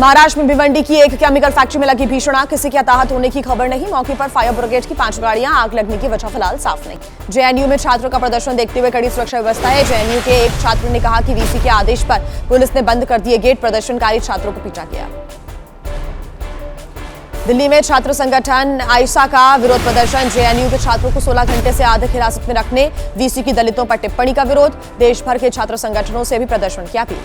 महाराष्ट्र में भिवंडी की एक केमिकल फैक्ट्री में लगी भीषण आग, किसी के हताहत होने की खबर नहीं। मौके पर फायर ब्रिगेड की 5 गाड़ियां, आग लगने की वजह फिलहाल साफ नहीं। जेएनयू में छात्रों का प्रदर्शन देखते हुए कड़ी सुरक्षा व्यवस्था है। जेएनयू के एक छात्र ने कहा कि वीसी के आदेश पर पुलिस ने बंद कर दिए गेट, प्रदर्शनकारी छात्रों को पीटा गया। दिल्ली में छात्र संगठन आइसा का विरोध प्रदर्शन, जेएनयू के छात्रों को 16 घंटे से अधिक हिरासत में रखने, वीसी की दलितों पर टिप्पणी का विरोध। देश भर के छात्र संगठनों से भी प्रदर्शन की अपील।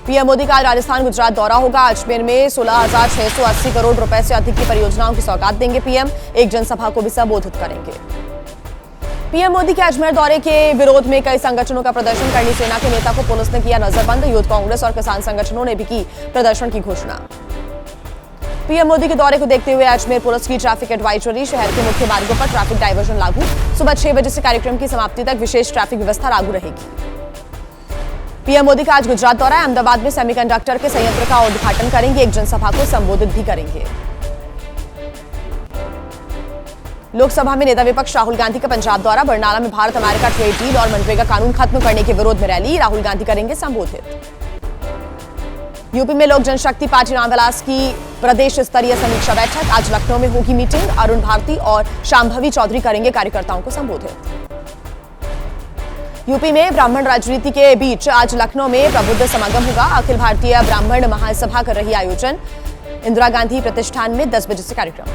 पीएम मोदी का राजस्थान गुजरात दौरा होगा। अजमेर में 16,680 करोड़ रुपए से अधिक की परियोजनाओं की सौगात देंगे पीएम। एक जनसभा को भी संबोधित करेंगे। पीएम मोदी के अजमेर दौरे के विरोध में कई संगठनों का प्रदर्शन, करनी सेना के नेता को पुलिस ने किया नजरबंद। यूथ कांग्रेस और किसान संगठनों ने भी की प्रदर्शन की घोषणा। पीएम मोदी के दौरे को देखते हुए अजमेर पुलिस की ट्रैफिक एडवाइजरी, शहर के मुख्य मार्गों पर ट्रैफिक डायवर्जन लागू। सुबह 6 बजे से कार्यक्रम की समाप्ति तक विशेष ट्रैफिक व्यवस्था लागू रहेगी। पीएम मोदी का आज गुजरात दौरा है। अहमदाबाद में सेमीकंडक्टर के संयंत्र का उद्घाटन करेंगे, एक जनसभा को संबोधित भी करेंगे। लोकसभा में नेता विपक्ष राहुल गांधी का पंजाब दौरा, बरनाला में भारत अमेरिका ट्रेड डील और मनरेगा कानून खत्म करने के विरोध में रैली, राहुल गांधी करेंगे संबोधित। यूपी में लोक जनशक्ति पार्टी रामविलास की प्रदेश स्तरीय समीक्षा बैठक, आज लखनऊ में होगी मीटिंग। अरुण भारती और शांभवी चौधरी करेंगे कार्यकर्ताओं को संबोधित। यूपी में ब्राह्मण राजनीति के बीच आज लखनऊ में प्रबुद्ध समागम होगा। अखिल भारतीय ब्राह्मण महासभा कर रही आयोजन, इंदिरा गांधी प्रतिष्ठान में 10 बजे से कार्यक्रम।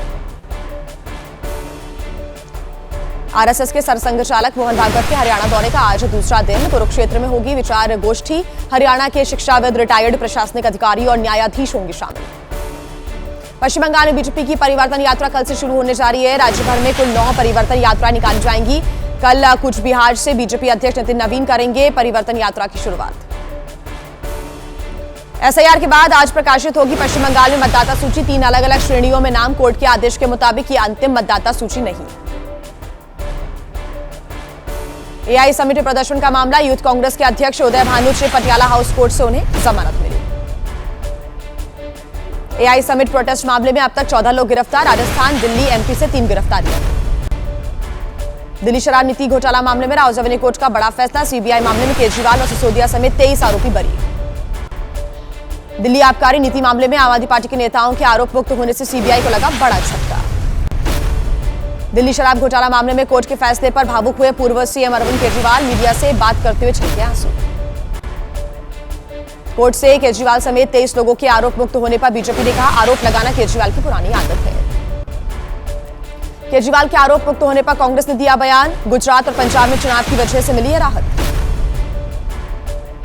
आरएसएस के सरसंघ चालक मोहन भागवत के हरियाणा दौरे का आज दूसरा दिन, कुरुक्षेत्र में होगी विचार गोष्ठी। हरियाणा के शिक्षाविद, रिटायर्ड प्रशासनिक अधिकारी और न्यायाधीश होंगे शामिल। पश्चिम बंगाल में बीजेपी की परिवर्तन यात्रा कल से शुरू होने जा रही है। राज्य भर में कुल 9 परिवर्तन यात्राएं निकाली जाएंगी। कल कूच बिहार से बीजेपी अध्यक्ष नितिन नवीन करेंगे परिवर्तन यात्रा की शुरुआत। एसआईआर के बाद आज प्रकाशित होगी पश्चिम बंगाल में मतदाता सूची, 3 अलग अलग श्रेणियों में नाम। कोर्ट के आदेश के मुताबिक ये अंतिम मतदाता सूची नहीं। एआई समिट प्रदर्शन का मामला, यूथ कांग्रेस के अध्यक्ष उदय भानु से पटियाला हाउस कोर्ट से उन्हें जमानत मिली। एआई समिट प्रोटेस्ट मामले में अब तक 14 लोग गिरफ्तार, राजस्थान, दिल्ली, एमपी से 3 गिरफ्तारियां। दिल्ली शराब नीति घोटाला मामले में रावजवनी कोर्ट का बड़ा फैसला, सीबीआई मामले में केजरीवाल और सिसोदिया समेत 23 आरोपी बरी। दिल्ली आबकारी नीति मामले में आम आदमी पार्टी के नेताओं के आरोप मुक्त होने से सीबीआई को लगा बड़ा झटका। दिल्ली शराब घोटाला मामले में कोर्ट के फैसले पर भावुक हुए पूर्व सीएम अरविंद केजरीवाल, मीडिया से बात करते हुए छलके आंसू। कोर्ट से केजरीवाल समेत 23 लोगों के आरोप मुक्त होने पर बीजेपी ने कहा, आरोप लगाना केजरीवाल की पुरानी आदत है। केजरीवाल के आरोप मुक्त होने पर कांग्रेस ने दिया बयान, गुजरात और पंजाब में चुनाव की वजह से मिली है राहत।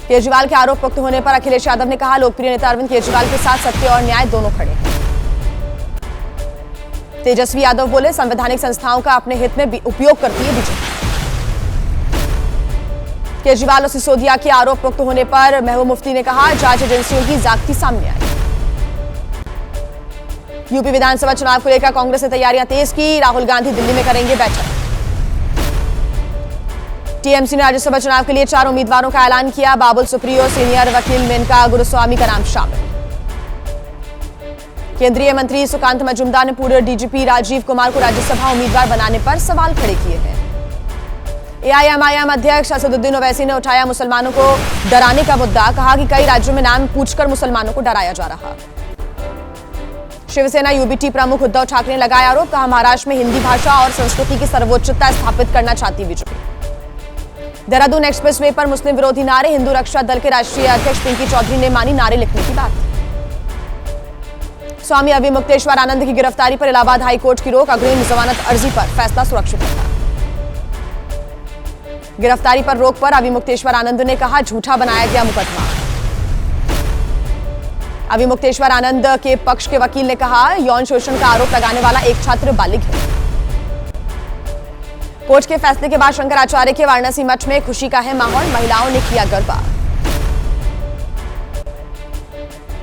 केजरीवाल के आरोप मुक्त होने पर अखिलेश यादव ने कहा, लोकप्रिय नेता अरविंद केजरीवाल के साथ सत्य और न्याय दोनों खड़े हैं। तेजस्वी यादव बोले, संवैधानिक संस्थाओं का अपने हित में उपयोग करती है बीजेपी। केजरीवाल और सिसोदिया के आरोप मुक्त होने पर महबूब मुफ्ती ने कहा, जांच एजेंसियों की ज़्यादती सामने आई। यूपी विधानसभा चुनाव को लेकर कांग्रेस ने तैयारियां तेज की, राहुल गांधी दिल्ली में करेंगे बैठक। टीएमसी ने राज्यसभा चुनाव के लिए 4 उम्मीदवारों का ऐलान किया, बाबुल सुप्रियो, सीनियर वकील मेनका गुरुस्वामी का नाम शामिल। केंद्रीय मंत्री सुकांत मजूमदार ने पूर्व डीजीपी राजीव कुमार को राज्यसभा उम्मीदवार बनाने पर सवाल खड़े किए हैं। एआईएमआईएम अध्यक्ष असदुद्दीन ओवैसी ने उठाया मुसलमानों को डराने का मुद्दा, कहा कि कई राज्यों में नाम पूछकर मुसलमानों को डराया जा रहा। शिवसेना यूबीटी प्रमुख उद्धव ठाकरे ने लगाया आरोप, कहा महाराष्ट्र में हिंदी भाषा और संस्कृति की सर्वोच्चता स्थापित करना चाहती बीजेपी। देहरादून एक्सप्रेसवे पर मुस्लिम विरोधी नारे, हिंदू रक्षा दल के राष्ट्रीय अध्यक्ष पिंकी चौधरी ने मानी नारे लिखने की बात। स्वामी अविमुक्तेश्वर आनंद की गिरफ्तारी पर इलाहाबाद हाईकोर्ट की रोक, अग्रिम जमानत अर्जी पर फैसला सुरक्षित रखा। गिरफ्तारी पर रोक पर अविमुक्तेश्वर आनंद ने कहा, झूठा बनाया गया मुकदमा। अविमुक्तेश्वर आनंद के पक्ष के वकील ने कहा, यौन शोषण का आरोप लगाने वाला एक छात्र बालिग है। कोर्ट के फैसले के बाद शंकराचार्य के वाराणसी मठ में खुशी का है माहौल, महिलाओं ने किया गरबा।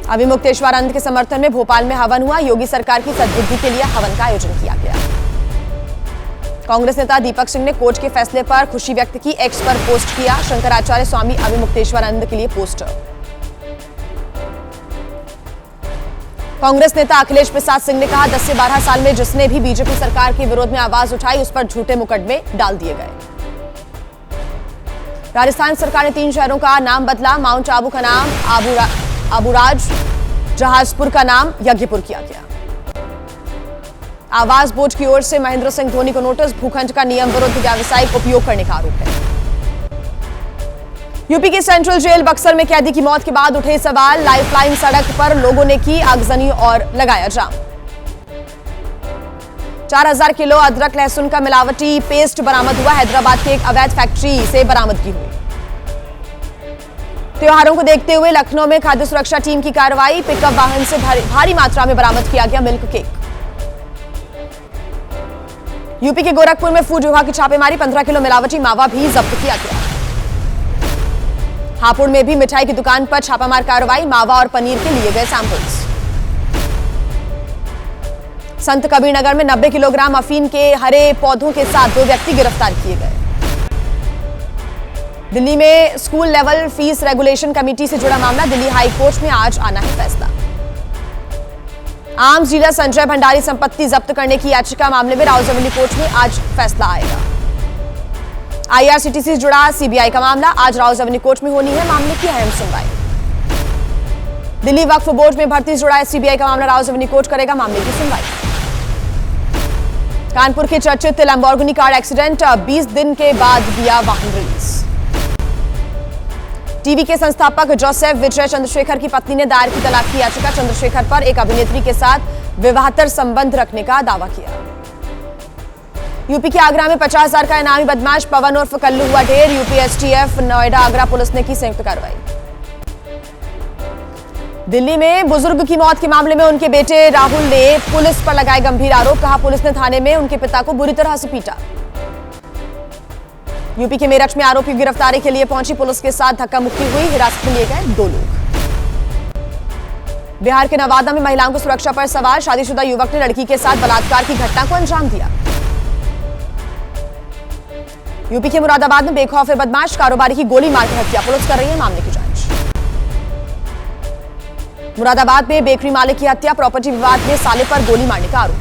अविमुक्तेश्वर आनंद के समर्थन में भोपाल में हवन हुआ, योगी सरकार की सद्बुद्धि के लिए हवन का आयोजन किया गया। कांग्रेस नेता दीपक सिंह ने कोर्ट के फैसले पर खुशी व्यक्त की, एक्स पर पोस्ट किया, शंकराचार्य स्वामी अविमुक्तेश्वर आनंद के लिए पोस्टर। कांग्रेस नेता अखिलेश प्रसाद सिंह ने कहा, 10 से 12 साल में जिसने भी बीजेपी सरकार के विरोध में आवाज उठाई, उस पर झूठे मुकदमे डाल दिए गए। राजस्थान सरकार ने 3 शहरों का नाम बदला, माउंट आबू का नाम अबुराज जहाजपुर का नाम यज्ञपुर किया गया। आवास बोर्ड की ओर से महेंद्र सिंह धोनी को नोटिस, भूखंड का नियम विरुद्ध व्यावसायिक उपयोग करने का आरोप है। यूपी की सेंट्रल जेल बक्सर में कैदी की मौत के बाद उठे सवाल, लाइफलाइन सड़क पर लोगों ने की आगजनी और लगाया जाम। 4000 किलो अदरक लहसुन का मिलावटी पेस्ट बरामद हुआ, हैदराबाद की एक अवैध फैक्ट्री से बरामदगी हुई। त्योहारों को देखते हुए लखनऊ में खाद्य सुरक्षा टीम की कार्रवाई, पिकअप वाहन से भारी मात्रा में बरामद किया गया मिल्क केक। यूपी के गोरखपुर में फूड विभाग की छापेमारी, 15 किलो मिलावटी मावा भी जब्त किया गया। हापुड़ में भी मिठाई की दुकान पर छापामार कार्रवाई, मावा और पनीर के लिए गए सैंपल्स। संत कबीरनगर में 90 किलोग्राम अफीम के हरे पौधों के साथ 2 व्यक्ति गिरफ्तार किए गए। दिल्ली में school level fees regulation committee से जुड़ा मामला, दिल्ली हाई कोर्ट में आज आना है फैसला। आर्म्स डीलर संजय भंडारी संपत्ति जब्त करने की याचिका मामले में राउजवली कोर्ट में आज फैसला आएगा। आईआरसीटीसी से जुड़ा सीबीआई का मामला आज राउजवली कोर्ट में होनी है मामले की अहम सुनवाई। दिल्ली वक्फ बोर्ड में भर्ती से जुड़ा सीबीआई का मामला राउजवली कोर्ट करेगा मामले की सुनवाई। कानपुर के चर्चित लैम्बोर्गिनी कार एक्सीडेंट, 20 दिन के बाद दिया वाहन रिलीज। टीवी के संस्थापक जोसेफ विजय चंद्रशेखर की पत्नी ने दायर की तलाक की याचिका, चंद्रशेखर पर एक अभिनेत्री के साथ विवाहेतर संबंध रखने का दावा किया। यूपी के आगरा में 50,000 का इनामी बदमाश पवन उर्फ कल्लू हुआ ढेर, UP STF Noida Agra police ने की संयुक्त कार्रवाई। दिल्ली में बुजुर्ग की मौत के मामले में उनके बेटे राहुल ने पुलिस पर लगाए गंभीर आरोप, कहा पुलिस ने थाने में उनके पिता को बुरी तरह से पीटा। यूपी के मेरठ में आरोपी की गिरफ्तारी के लिए पहुंची पुलिस के साथ धक्का मुक्की हुई, हिरासत में लिए गए 2 लोग। बिहार के नवादा में महिलाओं की सुरक्षा पर सवाल, शादीशुदा युवक ने लड़की के साथ बलात्कार की घटना को अंजाम दिया। यूपी के मुरादाबाद में बेखौफ बदमाश, कारोबारी की गोली मारकर हत्या, पुलिस कर रही है मामले की जांच। मुरादाबाद में बेकरी मालिक की हत्या, प्रॉपर्टी विवाद में साले पर गोली मारने का आरोप।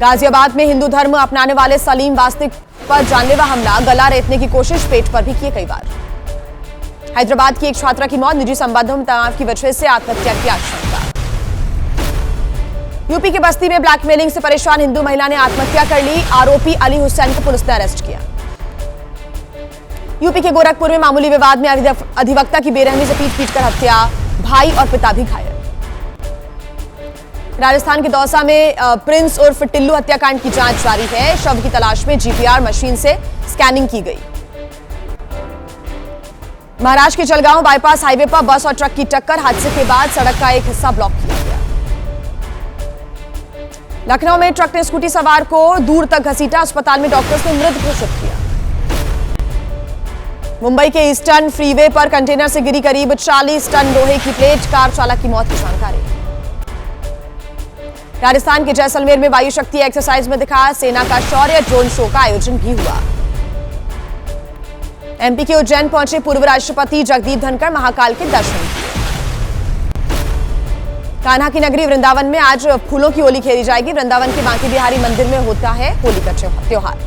गाजियाबाद में हिंदू धर्म अपनाने वाले सलीम वास्तिक पर जानलेवा हमला, गला रेतने की कोशिश, पेट पर भी किए कई बार। हैदराबाद की एक छात्रा की मौत, निजी संबंधों में तनाव की वजह से आत्महत्या की आशंका। यूपी के बस्ती में ब्लैकमेलिंग से परेशान हिंदू महिला ने आत्महत्या कर ली, आरोपी अली हुसैन को पुलिस ने अरेस्ट किया। यूपी के गोरखपुर में मामूली विवाद में अधिवक्ता की बेरहमी से पीट-पीट कर हत्या, भाई और पिता भी घायल। राजस्थान के दौसा में प्रिंस उर्फ टिल्लू हत्याकांड की जांच जारी है, शव की तलाश में जीपीआर मशीन से स्कैनिंग की गई। महाराष्ट्र के जलगांव बाईपास हाईवे पर बस और ट्रक की टक्कर, हादसे के बाद सड़क का एक हिस्सा ब्लॉक किया गया। लखनऊ में ट्रक ने स्कूटी सवार को दूर तक घसीटा, अस्पताल में डॉक्टर्स ने मृत घोषित किया। मुंबई के ईस्टर्न फ्रीवे पर कंटेनर से गिरी करीब 40 टन लोहे की प्लेट, कार चालक की मौत की जानकारी। राजस्थान के जैसलमेर में वायु शक्ति एक्सरसाइज में दिखा सेना का शौर्य, ड्रोन शो का आयोजन भी हुआ। एमपी के उज्जैन पहुंचे पूर्व राष्ट्रपति जगदीप धनखड़, महाकाल के दर्शन किए। कान्हा की नगरी वृंदावन में आज फूलों की होली खेली जाएगी, वृंदावन के बांके बिहारी मंदिर में होता है होली का त्योहार।